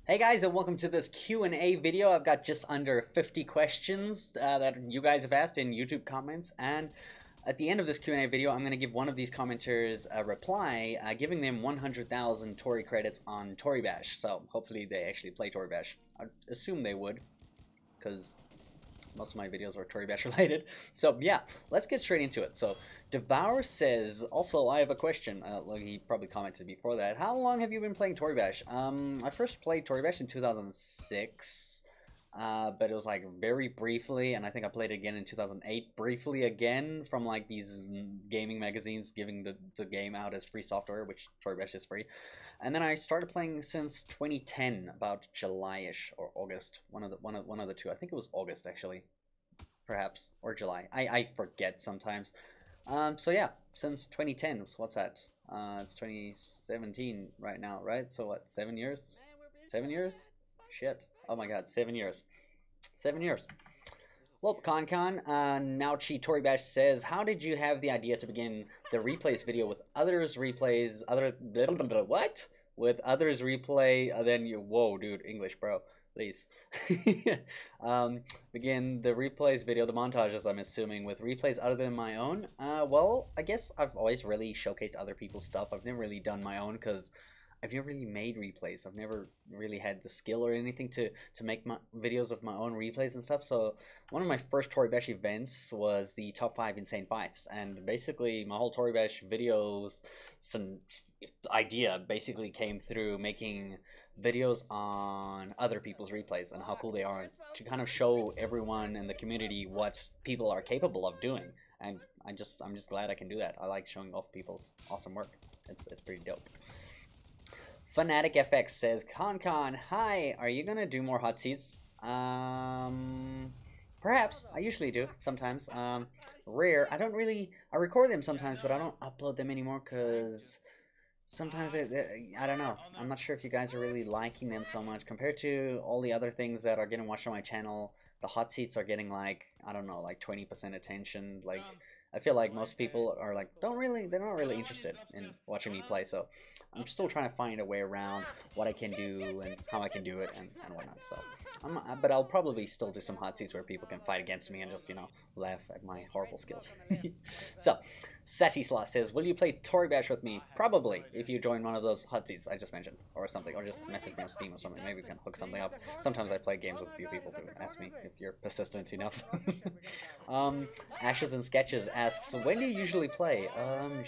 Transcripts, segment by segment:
Hey guys, and welcome to this Q&A video. I've got just under 50 questions that you guys have asked in YouTube comments, and at the end of this Q&A video, I'm going to give one of these commenters a reply, giving them 100,000 Tori credits on Toribash. So hopefully they actually play Toribash. I assume they would, because most of my videos are Toribash related. So yeah, let's get straight into it. So Devour says, also I have a question. He probably commented before that. How long have you been playing Toribash? I first played Toribash in 2006. But it was like very briefly, and I think I played it again in 2008 briefly again from like these gaming magazines giving the game out as free software, which Toribash is free. And then I started playing since 2010, about July-ish or August, one of the two. I think it was August actually, perhaps, or July. I forget sometimes. So yeah, since 2010. So what's that? It's 2017 right now, right? So what? 7 years? 7 years? Shit. Oh my god, 7 years. 7 years. Well, ConCon, Nauchi Toribash says, how did you have the idea to begin the replays video with others replays, what? With others replay, then you, whoa, dude, English, bro, please. Begin the replays video, the montages, I'm assuming, with replays other than my own. Well, I guess I've always really showcased other people's stuff. I've never really done my own because I've never really made replays. I've never really had the skill or anything to make my videos of my own replays and stuff. So one of my first Toribash events was the top 5 insane fights, and basically my whole Toribash videos, some idea basically came through making videos on other people's replays and how cool they are, to kind of show everyone in the community what people are capable of doing. And I'm just glad I can do that. I like showing off people's awesome work. It's pretty dope. Fanatic FX says, ConCon, hi, are you gonna do more Hotseats? Perhaps. I usually do, sometimes. Rare. I record them sometimes, but I don't upload them anymore because sometimes I don't know. I'm not sure if you guys are really liking them so much compared to all the other things that are getting watched on my channel. The Hotseats are getting like, I don't know, like 20% attention. Like, I feel like most people are like, they're not really interested in watching me play. So I'm still trying to find a way around what I can do and how I can do it and whatnot. So, but I'll probably still do some Hotseats where people can fight against me and just, laugh at my horrible skills. So, Sassy Sloth says, will you play Toribash with me? Probably, if you join one of those Hotseats I just mentioned, or something, or just message me on Steam or something. Maybe we can hook something up. Sometimes I play games with a few people who ask me if you're persistent enough. Ashes and Sketches asks, when do you usually play?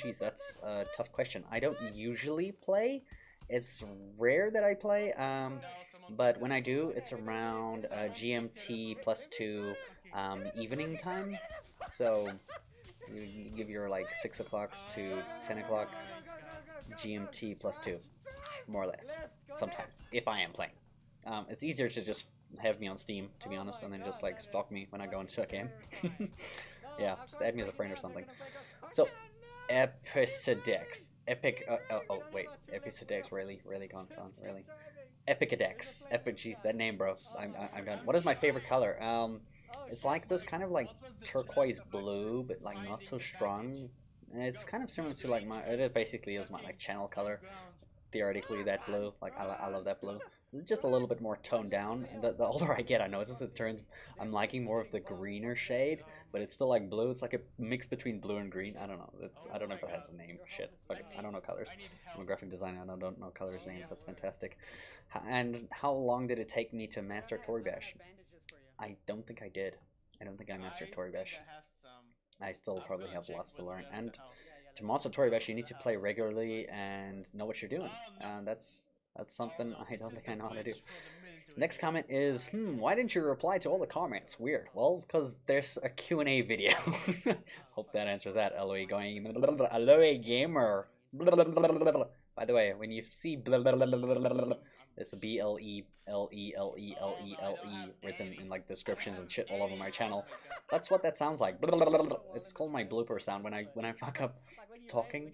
Geez, that's a tough question. I don't usually play. It's rare that I play, but when I do, it's around GMT +2 evening time. So you give your like 6 o'clock to 10 o'clock GMT +2, more or less, sometimes, if I am playing. It's easier to just have me on Steam, to be honest, and then just like stalk me when I go into a game. Yeah, just add me as a friend or something. So, Epicedex. Epicedex, really gone, really. Epicadex. Jeez, that name, bro. I'm done. What is my favorite color? It's like this kind of like turquoise blue, but like not so strong. It's kind of similar to like it basically is my like channel color. Theoretically, that blue, like I love that blue. Just a little bit more toned down. And the older I get, I notice it turns. I'm liking more of the greener shade, but it's still like blue. It's like a mix between blue and green. I don't know. I don't know if it has a name. Shit. Fuck it. I don't know colors. I'm a graphic designer. I don't know colors names. That's fantastic. And how long did it take me to master Toribash? I don't think I did. I don't think I mastered Toribash. I still probably have lots to learn. And to master Toribash, you need to play regularly and know what you're doing. And that's something I don't think I know how to do. Next comment is, why didn't you reply to all the comments? Weird. Well, because there's a Q&A video. Hope that answers that. Aloe going, Aloe gamer. By the way, when you see it's a BLELELELELE written in like descriptions and shit all over my channel. That's what that sounds like. It's called my blooper sound. When I fuck up talking,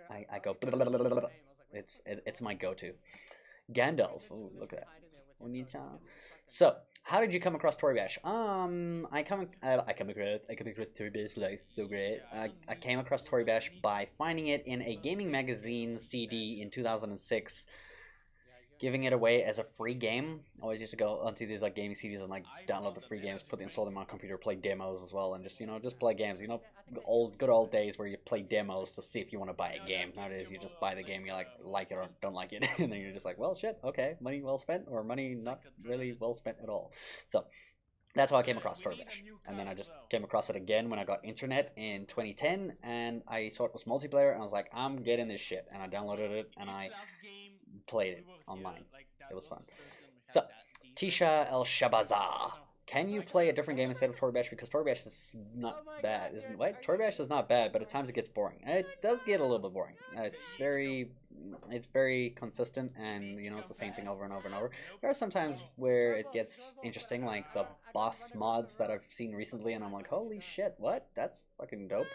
I go. It's my go-to. Gandalf. Ooh, look at that. So, how did you come across Toribash? I come across Toribash, like, so great. I came across Toribash by finding it in a gaming magazine CD in 2006. giving it away as a free game. I always used to go onto these like gaming CDs and like download the free games, install them on computer, play demos as well, and just just play games. Good old days where you play demos to see if you want to buy a game. Nowadays you just buy the game, you like it or don't like it, and then you're just like, well, shit, okay, money well spent or money not really well spent at all. So that's how I came across Toribash. And then I just came across it again when I got internet in 2010, and I saw it was multiplayer, and I was like, I'm getting this shit. And I downloaded it, and I played it online. It was fun. So, Tisha El Shabaza. Can you play a different game instead of Toribash? Because Toribash is not bad, isn't it? Toribash is not bad, but at times it gets boring. It does get a little bit boring. It's very consistent, and it's the same thing over and over and over. There are some times where it gets interesting, like the boss mods that I've seen recently, and I'm like, holy shit, what? That's fucking dope.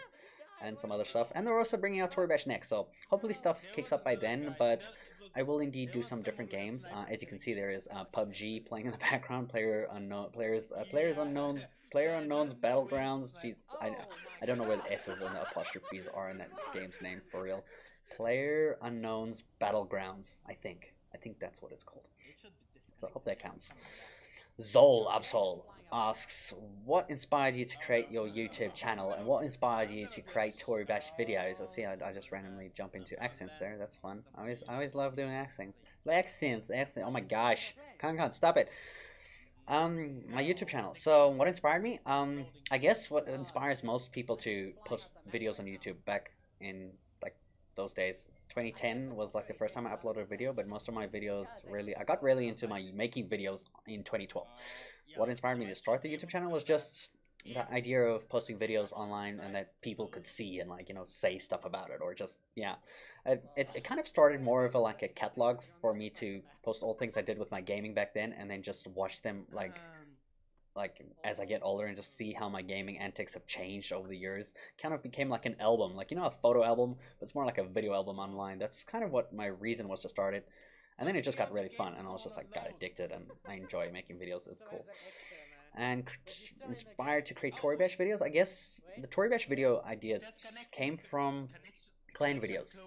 And some other stuff. And they're also bringing out Toribash next, so hopefully stuff kicks up by then, but I will indeed do some different games. As you can see, there is PUBG playing in the background, Player Unknown's Battlegrounds. Jeez, I don't know where the S's and the apostrophes are in that game's name for real. Player Unknown's Battlegrounds, I think. I think that's what it's called. So I hope that counts. Zol Absol asks, what inspired you to create your YouTube channel, and what inspired you to create Toribash videos? I just randomly jump into accents there. That's fun. I always love doing accents. Accents. Oh my gosh. Can't stop it. My YouTube channel. So what inspired me? I guess what inspires most people to post videos on YouTube back in like those days. 2010 was like the first time I uploaded a video, but most of my videos I got really into my making videos in 2012. What inspired me to start the YouTube channel was just the idea of posting videos online and that people could see and say stuff about it, or just it kind of started more of a catalog for me to post all things I did with my gaming back then, and then just watch them like as I get older and just see how my gaming antics have changed over the years. Kind of became like an album, like a photo album, but it's more like a video album online. That's kind of what my reason was to start it. And then it just got really fun, and I was just like got addicted, and I enjoy making videos. It's cool. And inspired to create Toribash videos, I guess the Toribash video idea came from clan videos.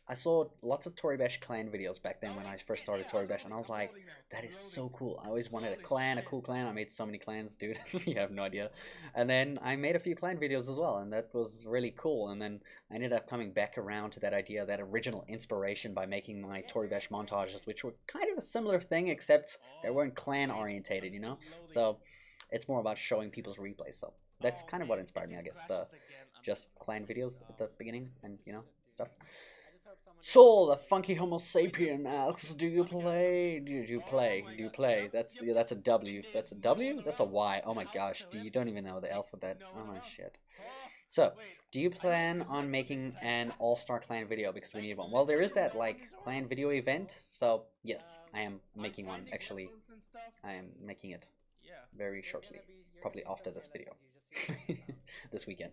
I saw lots of Toribash clan videos back then when I first started Toribash, and I was like, that is so cool. I always wanted a cool clan. I made so many clans, dude. You have no idea. And then I made a few clan videos as well, and that was really cool. And then I ended up coming back around to that idea, that original inspiration, by making my Toribash montages, which were kind of a similar thing, except they weren't clan orientated, So it's more about showing people's replays. So that's kind of what inspired me, I guess. The just clan videos at the beginning, and stuff. Soul, the funky Homo sapien asks, do you play? Do you play? Do you play? That's a W. That's a W? That's a Y. Oh my gosh, you don't even know the alphabet. Oh my shit. So, do you plan on making an all-star clan video, because we need one? Well, there is that clan video event. So yes, I am making one. Actually, I am making it very shortly, probably after this video, this weekend.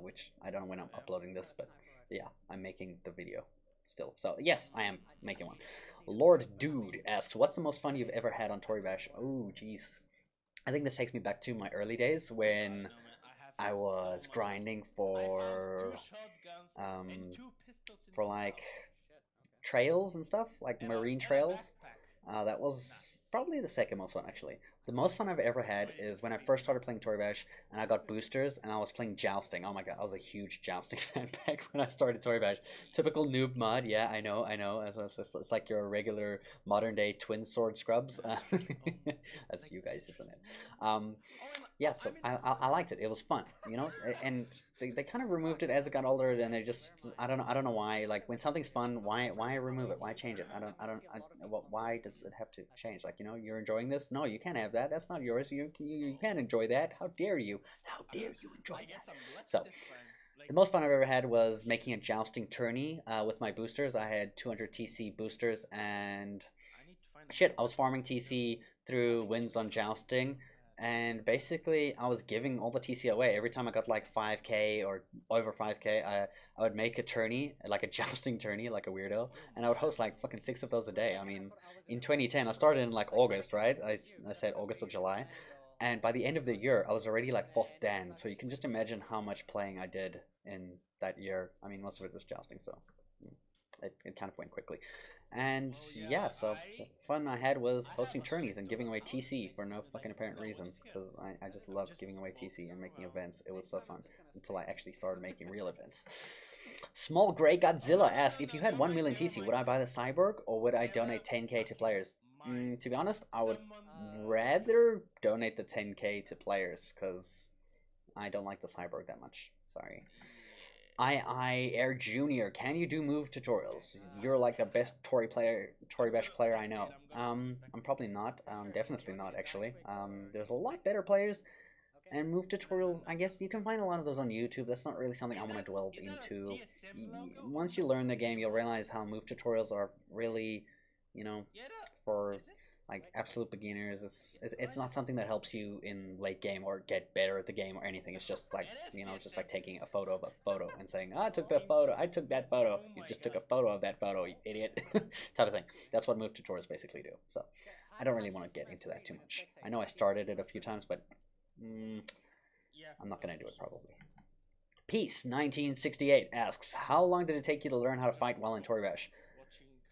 Which I don't know when I'm uploading this, but yeah, I'm making the video still. So yes, I am making one. Lord Dude asks, what's the most fun you've ever had on Toribash? Oh jeez, I think this takes me back to my early days when I was grinding um for trails and stuff, like marine trails. That was probably the second most fun, actually. The most fun I've ever had is when I first started playing Toribash and I got boosters and I was playing jousting. Oh my god, I was a huge jousting fan back when I started Toribash. Typical noob mod, yeah, I know. It's like your regular modern day twin sword scrubs. That's you guys, isn't it? Yeah, so I liked it. It was fun, and they kind of removed it as it got older, and they just I don't know why. Like when something's fun, why remove it? Why change it? Why does it have to change? You're enjoying this? No, you can't have that. That's not yours. You can't enjoy that. How dare you? How dare you enjoy that? So the most fun I've ever had was making a jousting tourney with my boosters. I had 200 TC boosters, and shit, I was farming TC through wins on jousting, and basically I was giving all the TC away. Every time I got 5k or over 5k, I would make a tourney, like a jousting tourney, like a weirdo, and I would host fucking 6 of those a day. I mean, in 2010, I started in August, right? I said August or July, and by the end of the year, I was already 4th Dan, so you can just imagine how much playing I did in that year. I mean, most of it was jousting, so it kind of went quickly. And yeah, so the fun I had was hosting tourneys and giving away TC for no fucking apparent reason. Because I just love giving away TC and making events. It was so fun until I actually started making real events. Small Grey Godzilla asks, if you had 1 million TC, would I buy the Cyborg or would I donate 10k to players? To be honest, I would rather donate the 10k to players because I don't like the Cyborg that much. Sorry. I Air Junior, can you do move tutorials? You're like the best Toribash player I know. I'm probably not. Definitely not actually. There's a lot better players, and move tutorials. I guess you can find a lot of those on YouTube. That's not really something I want to dwell into. Once you learn the game, you'll realize how move tutorials are really, you know, for like absolute beginners. It's not something that helps you in late game or get better at the game or anything. It's just like, you know, just like taking a photo of a photo and saying, oh, I took that photo, I took that photo. You just took a photo of that photo, you idiot. Type of thing. That's what move tutorials basically do. So I don't really want to get into that too much. I know I started it a few times, but I'm not gonna do it probably. Peace 1968 asks, how long did it take you to learn how to fight while in Toribash?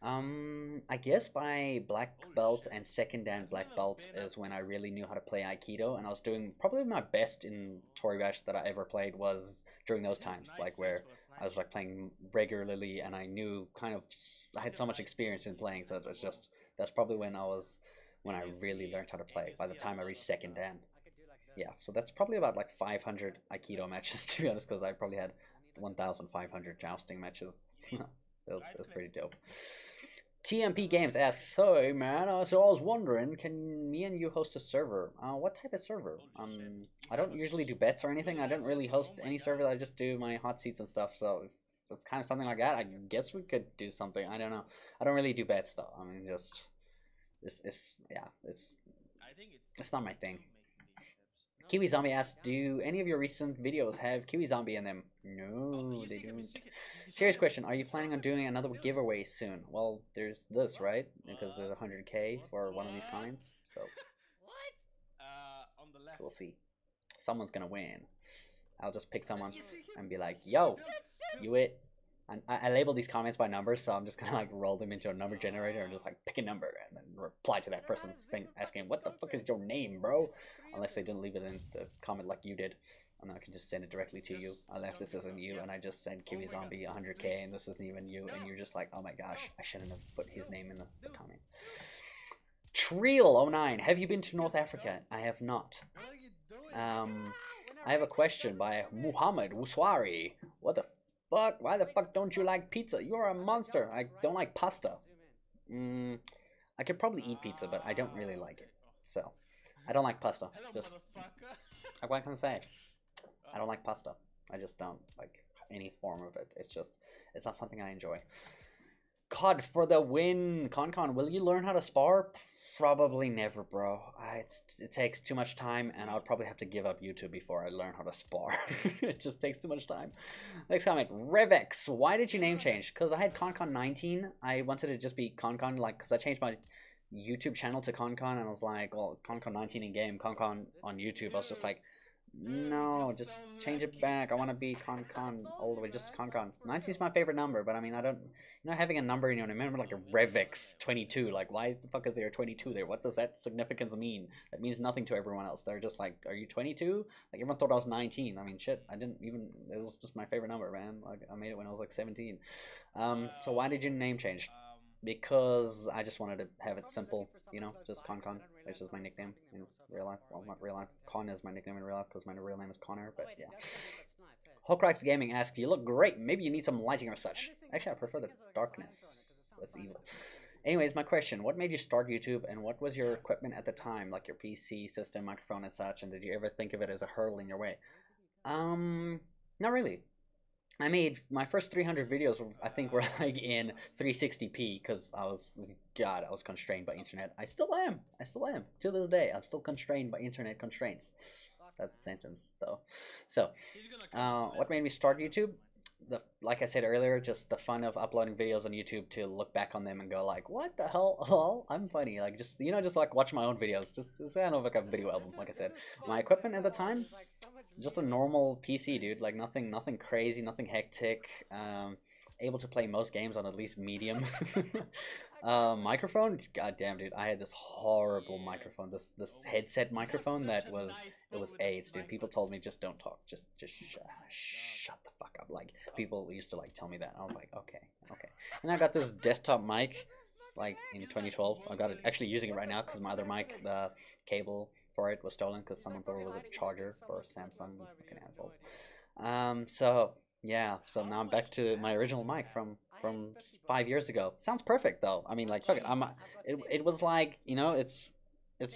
I guess by black belt and second dan black belt is when I really knew how to play Aikido, and I was doing probably my best in Toribash that I ever played was during those times, like where I was like playing regularly, and I knew kind of I had so much experience in playing, so it was just that's probably when I really learned how to play. By the time I reached second dan, yeah, so that's probably about like 500 Aikido matches to be honest, because I probably had 1,500 jousting matches. It was pretty dope. TMP Games asks, so man, so I was wondering, can me and you host a server? What type of server? I don't usually do bets or anything. I don't really host any server. I just do my Hotseats and stuff. So if it's kind of something like that, I guess we could do something. I don't know. I don't really do bets though. I mean, just it's not my thing. Kiwi Zombie asks, do any of your recent videos have Kiwi Zombie in them? No, they don't. Serious question, are you planning on doing another giveaway soon? Well, there's this, right? Because there's 100k for one of these coins, so we'll see. Someone's gonna win. I'll just pick someone and be like, yo, you it. And I label these comments by numbers, so I'm just gonna like roll them into a number generator and just like pick a number and then reply to that person's thing asking, what the fuck is your name, bro? Unless they didn't leave it in the comment like you did. And I can just send it directly to you. I left this isn't you, and I just sent Kiwi Zombie 100k, and this isn't even you, and you're just like, oh my gosh, I shouldn't have put his name in the comment. Triel09, have you been to North Africa? I have not. I have a question by Muhammad Uswari. What the fuck? Why the fuck don't you like pizza? You're a monster. I don't like pasta. I could probably eat pizza, but I don't really like it. So, I don't like pasta. Just, what can I say? I don't like pasta. I just don't like any form of it. It's not something I enjoy. COD for the win. Concon, will you learn how to spar? Probably never, bro. It takes too much time, and I would probably have to give up YouTube before I learn how to spar. It just takes too much time. Next comment, Revex. Why did you name change? Because I had Concon 19. I wanted to just be Concon, like, because I changed my YouTube channel to Concon, and I was like, well, Concon 19 in game, Concon on YouTube. I was just like, no, just change it back. I want to be Concon all the way, just Concon. 19 is my favorite number, but I mean, I don't, having a number in your name, remember like a Revex 22, like why the fuck is there a 22 there? What does that significance mean? That means nothing to everyone else. They're just like, are you 22? Like everyone thought I was 19. I mean, shit, I didn't even, it was just my favorite number, man. Like I made it when I was like 17. So why did you name change? Because I just wanted to have it simple, you know, just Concon, which is my nickname in real life. Well, not real life. Con is my nickname in real life because my real name is Connor, but yeah. Hawkrax Gaming asks, you look great. Maybe you need some lighting or such. Actually, I prefer the darkness. That's evil. Anyways, my question, what made you start YouTube, and what was your equipment at the time, like your PC, system, microphone, and such, and did you ever think of it as a hurdle in your way? Not really. I made my first 300 videos, I think, were like in 360p because I was constrained by internet. I still am. To this day, I'm still constrained by internet constraints. That sentence, though. So, what made me start YouTube? Like I said earlier, just the fun of uploading videos on YouTube to look back on them and go like, what the hell? Oh, I'm funny. Like just just like watch my own videos. Just kind of like a video album. Like I said, my equipment at the time, just a normal PC, dude. Like nothing crazy, nothing hectic. able to play most games on at least medium. Microphone, god damn, dude, I had this horrible microphone, this headset microphone that was it was AIDS, dude. People told me just don't talk, just shut the fuck up. Like people used to like tell me that. I was like, okay, okay. And I got this desktop mic, like in 2012. I got it actually using it right now because my other mic, the cable for it was stolen because someone thought it was a charger for Samsung. Fucking assholes. So yeah, so now I'm back to my original mic from 5 years ago. Sounds perfect though. I mean, like, fuck it. It was like, you know, it's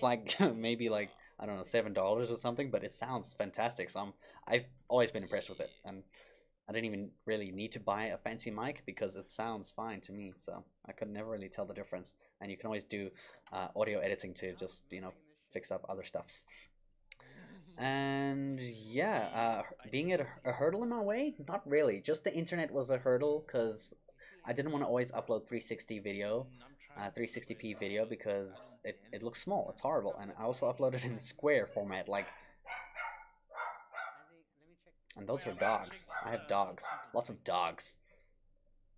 like maybe like I don't know, $7 or something, but it sounds fantastic. So I've always been impressed with it, and I didn't even really need to buy a fancy mic because it sounds fine to me. So I could never really tell the difference. And you can always do audio editing to just fix up other stuffs. And yeah, being it a hurdle in my way? Not really. Just the internet was a hurdle because I didn't want to always upload 360 video, 360p video because it looks small. It's horrible. And I also uploaded in square format, like. And those are dogs. I have dogs. Lots of dogs.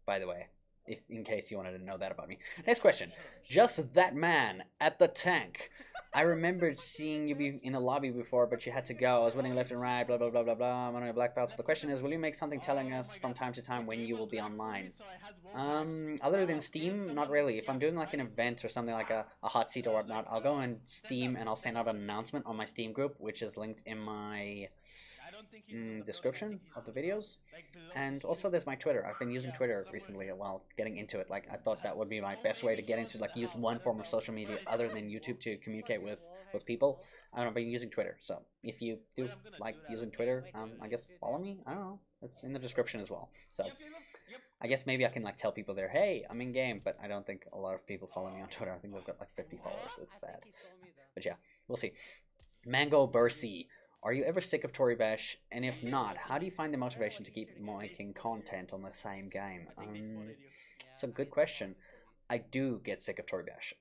By the way, if in case you wanted to know that about me. Next question. Just that man at the tank. I remembered seeing you be in a lobby before, but you had to go. I was winning left and right, blah, blah, blah, blah, blah. I'm on a black belt. So the question is, will you make something telling us from time to time when you will be online? Other than Steam, not really. If I'm doing like an event or something like a hot seat or whatnot, I'll go on Steam and I'll send out an announcement on my Steam group, which is linked in my description of the videos. And also there's my Twitter. I've been using Twitter recently while getting into it. Like I thought that would be my best way to get into, like, use one form of social media other than YouTube to communicate with people. I've been using Twitter. So if you do like using Twitter, I guess follow me. I don't know. It's in the description as well. So I guess maybe I can like tell people there, hey, I'm in game, but I don't think a lot of people follow me on Twitter. I think I've got like 50 followers. It's sad. But yeah, we'll see. Mango Bursey. Are you ever sick of Toribash? And if not, how do you find the motivation to keep making content on the same game? It's a good question. I do get sick of Toribash.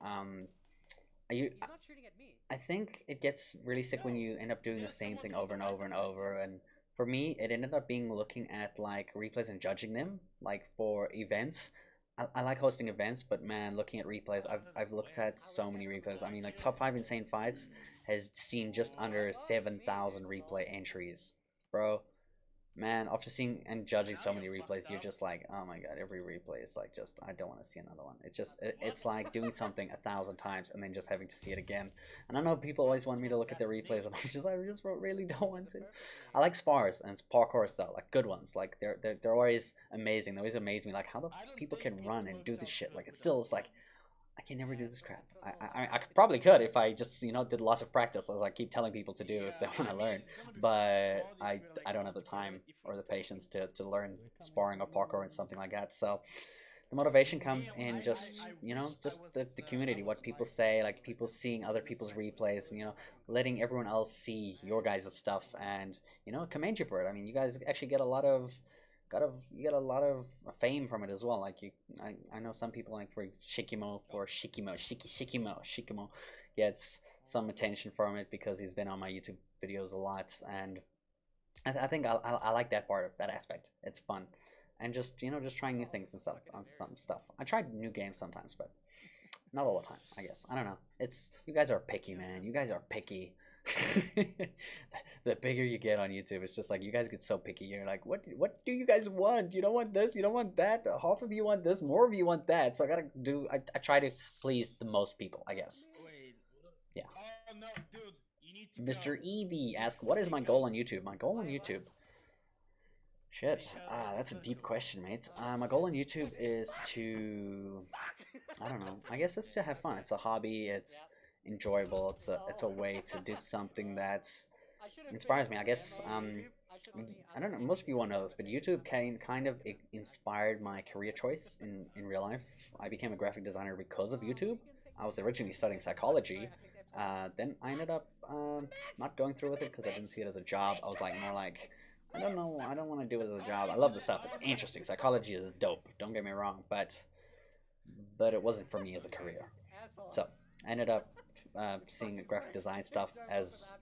I think it gets really sick when you end up doing the same thing over and over and over. And for me, it ended up being looking at like replays and judging them, like for events. I like hosting events, but man, looking at replays, I've looked at so many replays. I mean, like top 5 insane fights has seen just under 7,000 replay entries, bro. Man, after seeing and judging so many replays, you're just like, oh my god, every replay is like just I don't want to see another one. It's like doing something 1,000 times and then just having to see it again. And I know people always want me to look at their replays, and I just really don't want to. I like spars and parkour style, like good ones. Like they're always amazing. They always amaze me. Like how the people can run and do this shit. Like it's like I can never do this crap. I probably could if I just did lots of practice, as I keep telling people to do if they want to learn. But I don't have the time or the patience to learn sparring or parkour and something like that. So the motivation comes in just just the community, what people say, like people seeing other people's replays, and letting everyone else see your guys' stuff, and commend you for it. I mean, you guys actually get a lot of you get a lot of fame from it as well. Like I know some people, like for Shikimo gets some attention from it because he's been on my YouTube videos a lot, and I think I like that part of that aspect. It's fun, and just just trying new things and stuff on some stuff. I tried new games sometimes, but not all the time. I guess I don't know. It's you guys are picky, man. You guys are picky. The bigger you get on YouTube, it's just like you guys get so picky. You're like, what do you guys want? You don't want this, you don't want that. Half of you want this, more of you want that. So I try to please the most people, I guess. Yeah. Mr. Evie asked, what is my goal on YouTube? My goal on YouTube. Shit, that's a deep question, mate. My goal on YouTube is to, I don't know. I guess it's to have fun. It's a hobby. It's enjoyable. It's a way to do something that's inspires me. I guess I don't know. Most of you won't know this, but YouTube kind of inspired my career choice in real life. I became a graphic designer because of YouTube. I was originally studying psychology. Then I ended up not going through with it because I didn't see it as a job. I was like more like, I don't know. I don't want to do it as a job. I love the stuff. It's interesting. Psychology is dope. Don't get me wrong, but it wasn't for me as a career. So I ended up seeing graphic design stuff as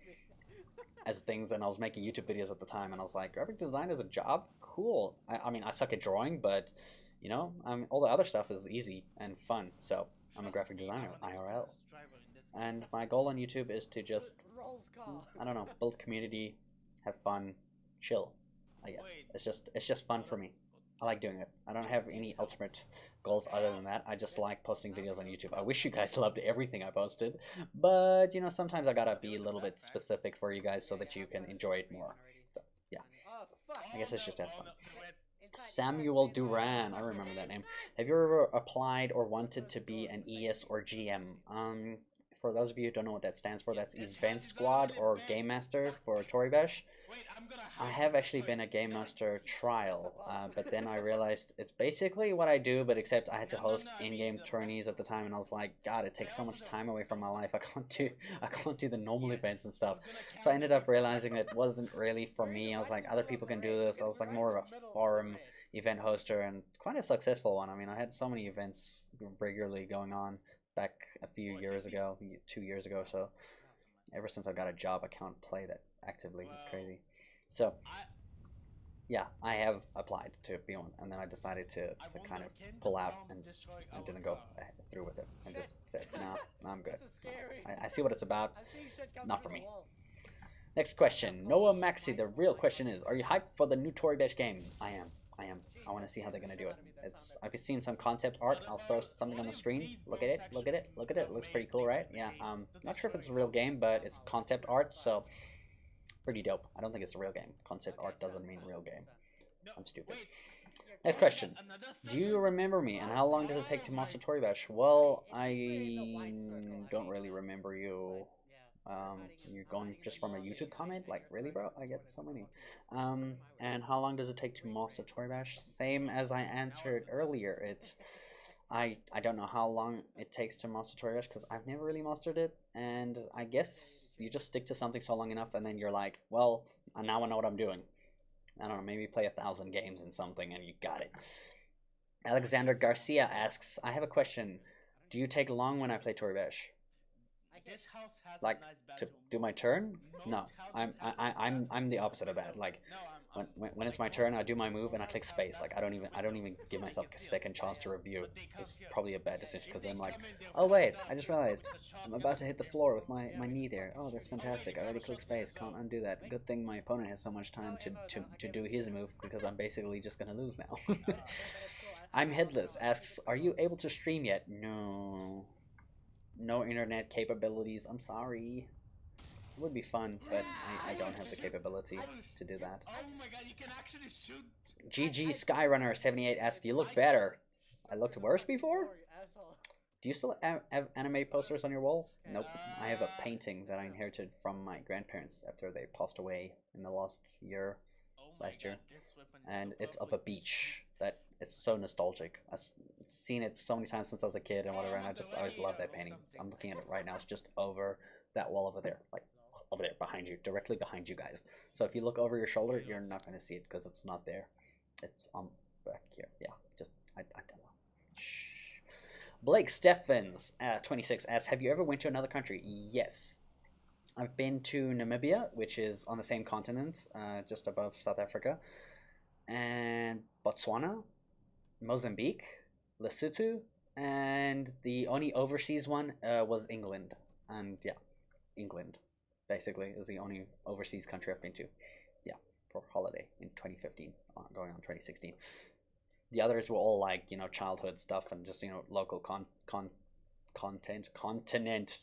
things, and I was making YouTube videos at the time, and I was like, graphic design is a job? Cool. I mean, I suck at drawing, but You know, all the other stuff is easy and fun. So I'm a graphic designer, IRL. And my goal on YouTube is to just, I don't know, build community, have fun, chill, I guess. It's just fun for me. I like doing it. I don't have any ultimate goals other than that. I just like posting videos on YouTube. I wish you guys loved everything I posted, but you know, sometimes I gotta be a little bit specific for you guys so that you can enjoy it more. So yeah, I guess it's just have fun. Samuel Duran, I remember that name. Have you ever applied or wanted to be an ES or GM? For those of you who don't know what that stands for, that's Event Squad or Game Master for Toribash. I have actually been a Game Master trial, but then I realized it's basically what I do, but except I had to host in-game tourneys at the time, and I was like, God, it takes so much time away from my life. I can't do the normal events and stuff. So I ended up realizing it wasn't really for me. I was like, other people can do this. I was like more of a forum event hoster, and quite a successful one. I mean, I had so many events regularly going on back a few years ago, 2 years ago. So ever since I got a job, I can't play that actively. It's crazy. So yeah, I have applied to be one, and then I decided to kind of pull out and didn't go through with it, and just said, no, I'm good. I see what it's about. Not for me. Next question, Noah Maxi. The real question is, are you hyped for the new Toribash game? I am. I want to see how they're gonna do it. I've seen some concept art. I'll throw something on the screen. Look at it. Look at it. Look at it. It looks pretty cool, right? Yeah. Not sure if it's a real game, but it's concept art, so pretty dope. I don't think it's a real game. Concept art doesn't mean real game. I'm stupid. Next question. Do you remember me, and how long does it take to master Toribash? Well, I don't really remember you. You're going just from a YouTube comment? Like, really, bro? I get so many. And how long does it take to master Toribash? Same as I answered earlier. I don't know how long it takes to master Toribash because I've never really mastered it, and I guess you just stick to something so long enough, and then you're like, well, now I know what I'm doing. I don't know, maybe play 1,000 games in something, and you got it. Alexander Garcia asks, I have a question. Do you take long when I play Toribash? Like to do my turn? No, I'm the opposite of that. Like when it's my turn, I do my move and I click space. Like I don't even give myself a second chance to review. It's probably a bad decision because I'm like, oh wait, I just realized I'm about to hit the floor with my knee there. Oh, that's fantastic. I already clicked space. Can't undo that. Good thing my opponent has so much time to do his move because I'm basically just gonna lose now. I'm Headless asks, are you able to stream yet? No. No internet capabilities. I'm sorry. It would be fun, but I don't have the capability to do that. GG Skyrunner 78 asks, you look better. I looked worse before? Do you still have anime posters on your wall? Nope. I have a painting that I inherited from my grandparents after they passed away in the last year. And it's of a beach that it's so nostalgic. I've seen it so many times since I was a kid and whatever, and I always love that painting. I'm looking at it right now. It's just over that wall over there, like over there behind you, directly behind you guys. So if you look over your shoulder, you're not going to see it because it's not there. It's back here. Yeah, just I don't know. Shh. Blake Steffens 26 asks, have you ever went to another country? Yes. I've been to Namibia, which is on the same continent, just above South Africa, and Botswana, Mozambique, Lesotho, and the only overseas one was England. And yeah, England, basically, is the only overseas country I've been to. Yeah, for holiday in 2015, going on 2016. The others were all like, you know, childhood stuff and just, you know, local continent.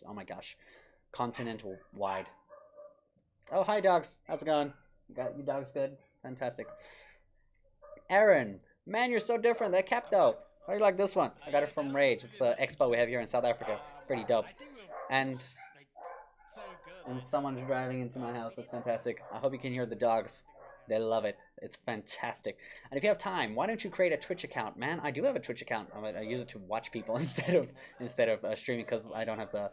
Oh my gosh. Continental wide. Oh, hi dogs. How's it going? Got you dogs good? Fantastic. Aaron, man, you're so different. That cap though. How do you like this one? I got it from Rage. It's an expo we have here in South Africa. It's pretty dope. And someone's driving into my house. That's fantastic. I hope you can hear the dogs. They love it. It's fantastic. And if you have time, why don't you create a Twitch account, man? I do have a Twitch account. I use it to watch people instead of streaming because I don't have the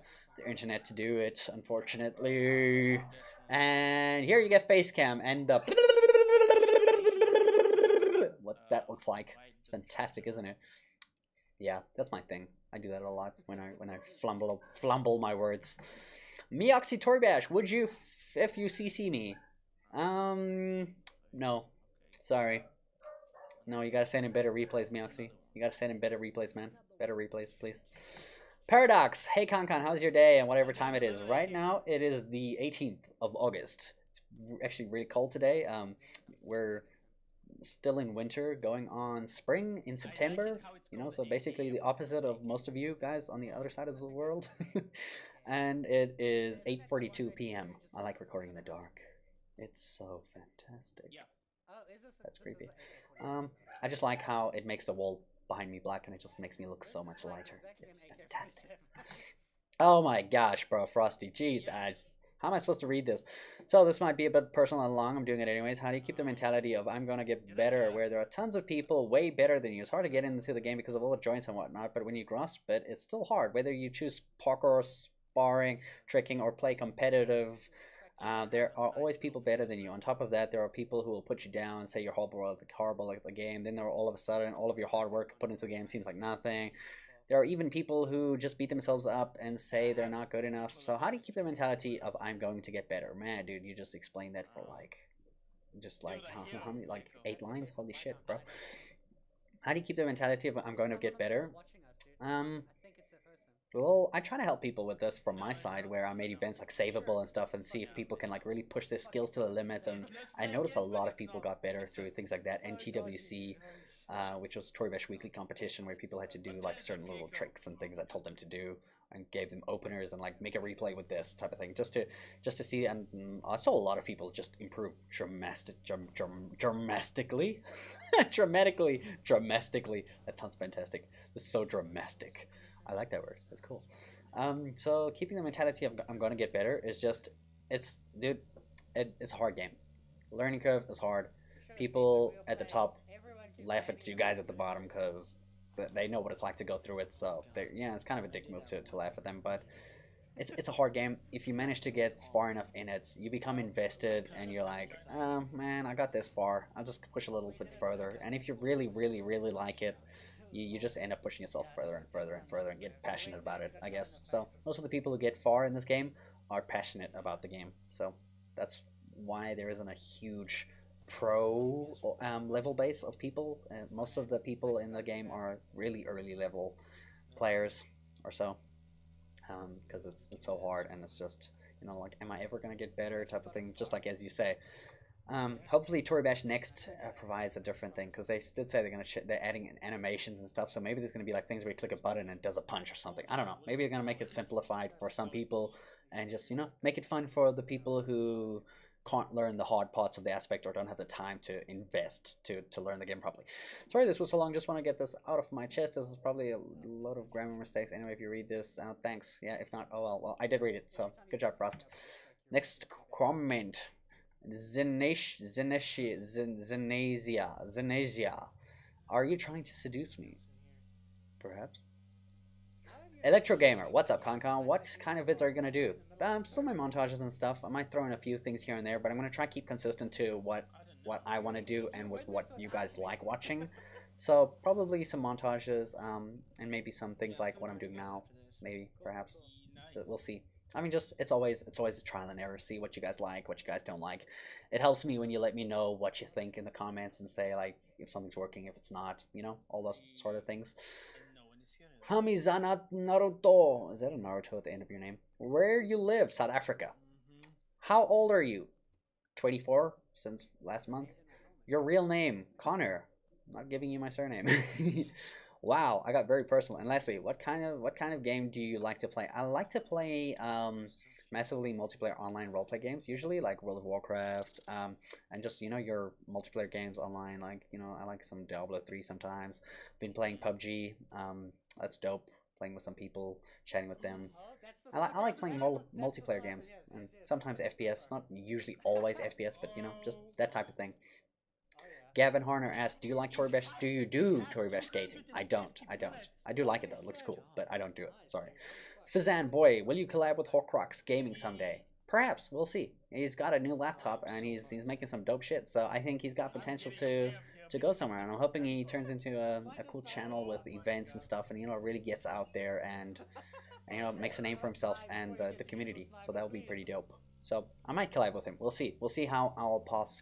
internet to do it, unfortunately. And here you get Facecam and the what that looks like. It's fantastic, isn't it? Yeah, that's my thing. I do that a lot when I flumble my words. Meoxy Toribash, would you if you CC me? No. Sorry. No, you gotta send in better replays, Meoxy. You gotta send in better replays, man. Better replays, please. Paradox. Hey, Concon, how's your day and whatever time it is? Right now, it is the 18th of August. It's actually really cold today. We're still in winter, going on spring in September. You know, so basically the opposite of most of you guys on the other side of the world. And it is 8:42 p.m. I like recording in the dark. It's so fantastic. That's creepy. I just like how it makes the wall behind me black and it just makes me look so much lighter. It's fantastic. Oh my gosh, bro, Frosty. Jeez, how am I supposed to read this? So this might be a bit personal and long. I'm doing it anyways. How do you keep the mentality of I'm gonna get better where there are tons of people way better than you? It's hard to get into the game because of all the joints and whatnot, but when you grasp it, it's still hard. Whether you choose parkour, sparring, tricking, or play competitive, there are always people better than you. On top of that, there are people who will put you down, say you're horrible at the game. Then there are all of a sudden, all of your hard work put into the game seems like nothing. There are even people who just beat themselves up and say they're not good enough. So how do you keep the mentality of I'm going to get better? Man, dude, you just explained that for how many, like 8 lines? Holy shit, bro. How do you keep the mentality of I'm going to get better? Well, I try to help people with this from my side, where I made events like Savable and stuff, and see if people can like really push their skills to the limits. And I noticed a lot of people got better through things like that. NTWC, which was Toribash weekly competition, where people had to do like certain little tricks and things I told them to do, and gave them openers and like make a replay with this type of thing, just to see. And I saw a lot of people just improve dramatically, dramatically. That sounds fantastic. It's so dramatic. I like that word. That's cool. So keeping the mentality of I'm gonna get better is just dude, it's a hard game. Learning curve is hard. People at the top laugh at you guys at the bottom because they know what it's like to go through it. So yeah, it's kind of a dick move to laugh at them, but it's a hard game. If you manage to get far enough in it, you become invested, and you're like, oh man, I got this far. I'll just push a little bit further. And if you really, really, really like it, you just end up pushing yourself further and further and further and get passionate about it, I guess. So most of the people who get far in this game are passionate about the game. So that's why there isn't a huge pro level base of people. Most of the people in the game are really early level players or so, because it's so hard, and it's just, you know, like, am I ever gonna get better type of thing, just like as you say. Hopefully Toribash next provides a different thing, because they did say they're adding in animations and stuff, so maybe there's going to be like things where you click a button and it does a punch or something. I don't know. Maybe they're going to make it simplified for some people and just, you know, make it fun for the people who can't learn the hard parts of the aspect or don't have the time to invest to learn the game properly. Sorry this was so long. Just want to get this out of my chest. This is probably a load of grammar mistakes. Anyway, if you read this, thanks. Yeah, if not, oh well, I did read it, so good job, Frost. Next comment. Zenazia. Are you trying to seduce me? Perhaps. Electro Gamer, what's up, Concon? What kind of vids are you gonna do? Still my montages and stuff. I might throw in a few things here and there, but I'm gonna try to keep consistent to what I want to do and with what you guys like watching. So probably some montages, and maybe some things like what I'm doing now. Maybe, perhaps. We'll see. I mean, just it's always a trial and error. See what you guys like, what you guys don't like. It helps me when you let me know what you think in the comments and say like if something's working, if it's not. You know, all those sort of things. Hamizanat Naruto. Is that a Naruto at the end of your name? Where you live? South Africa. How old are you? 24 since last month. Your real name? Connor. I'm not giving you my surname. Wow, I got very personal. And lastly, what kind of game do you like to play? I like to play massively multiplayer online roleplay games, usually like World of Warcraft, and just, you know, your multiplayer games online. Like, you know, I like some Diablo 3 sometimes. Been playing PUBG. That's dope. Playing with some people, chatting with them. I like playing multiplayer games, and sometimes FPS. Not usually always FPS, but you know, just that type of thing. Gavin Horner asked, do you like Toribash? Do you do Toribash skating? I don't. I do like it though. It looks cool, but I don't do it. Sorry. Fizan, boy, will you collab with Horcrux Gaming someday? Perhaps. We'll see. He's got a new laptop and he's making some dope shit. So I think he's got potential to go somewhere. And I'm hoping he turns into a cool channel with events and stuff, and, you know, really gets out there and you know, makes a name for himself and the community. So that would be pretty dope. So I might collab with him. We'll see. We'll see how our paths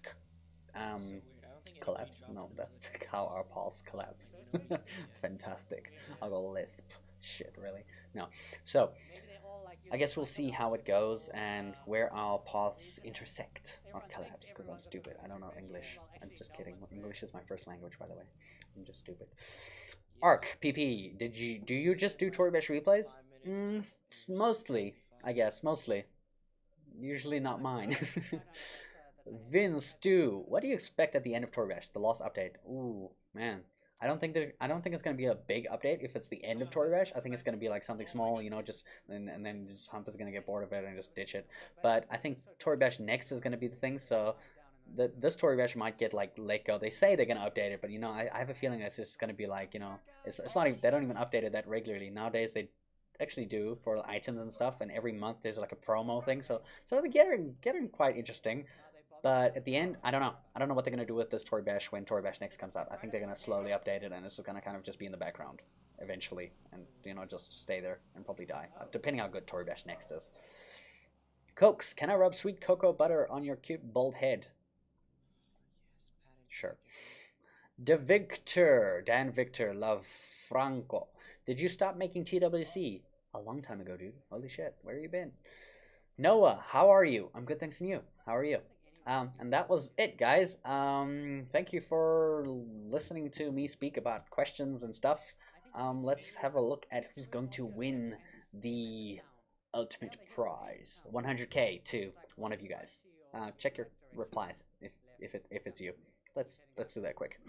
collapse? No, that's how our pulse collapse. It's fantastic. I'll go lisp. Shit, really? No. So, I guess we'll see how it goes and where our paths intersect or collapse, because I'm stupid. I don't know English. I'm just kidding. English is my first language, by the way. I'm just stupid. Arc, PP, do you just do Toribash replays? Mostly, I guess, mostly. Usually not mine. Vince, Stu, what do you expect at the end of Toribash, the Lost update? Ooh, man. I don't think it's gonna be a big update if it's the end of Toribash. I think it's gonna be like something small, you know, just and then just Hump is gonna get bored of it and just ditch it. But I think Toribash next is gonna be the thing, so this Toribash might get like let go. They say they're gonna update it, but you know, I have a feeling it's just gonna be like, you know, it's not even, they don't even update it that regularly nowadays. They actually do for items and stuff, and every month there's like a promo thing, so they're getting quite interesting. But at the end, I don't know. I don't know what they're gonna do with this Toribash when Toribash next comes out. I think they're gonna slowly update it, and this is gonna kind of just be in the background eventually, and you know, just stay there and probably die, depending how good Toribash next is. Cokes, can I rub sweet cocoa butter on your cute bald head? Sure. De Victor, Dan Victor, Love Franco. Did you stop making TWC? A long time ago, dude. Holy shit, where you been? Noah, how are you? I'm good, thanks, and you. How are you? And that was it, guys. Thank you for listening to me speak about questions and stuff. Let's have a look at who's going to win the ultimate prize, 100K to one of you guys. Check your replies if it's you. Let's do that quick.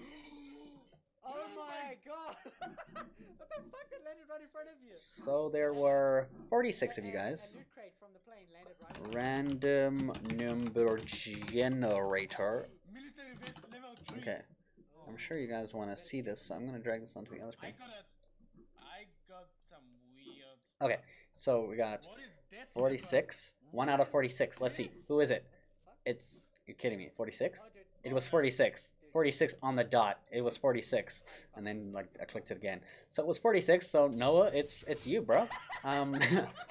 Oh my god! What the fuck? It landed right in front of you. So there were 46 of you guys. Random number generator. Okay. I'm sure you guys want to see this, so I'm going to drag this onto the other screen. I got some weird. Okay, so we got 46. 1 out of 46. Let's see. Who is it? You're kidding me. 46? It was 46. 46 on the dot. It was 46. And then like I clicked it again. So it was 46. So Noah, it's you, bro.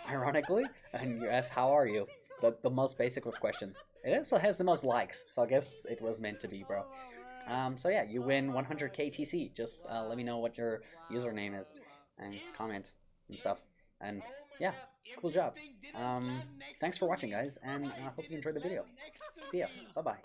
Ironically. And you asked how are you? The most basic of questions. It also has the most likes. So I guess it was meant to be, bro. So yeah, you win 100 KTC. Just let me know what your username is and comment and stuff. And yeah, cool job. Thanks for watching, guys, and I hope you enjoyed the video. See ya. Bye-bye.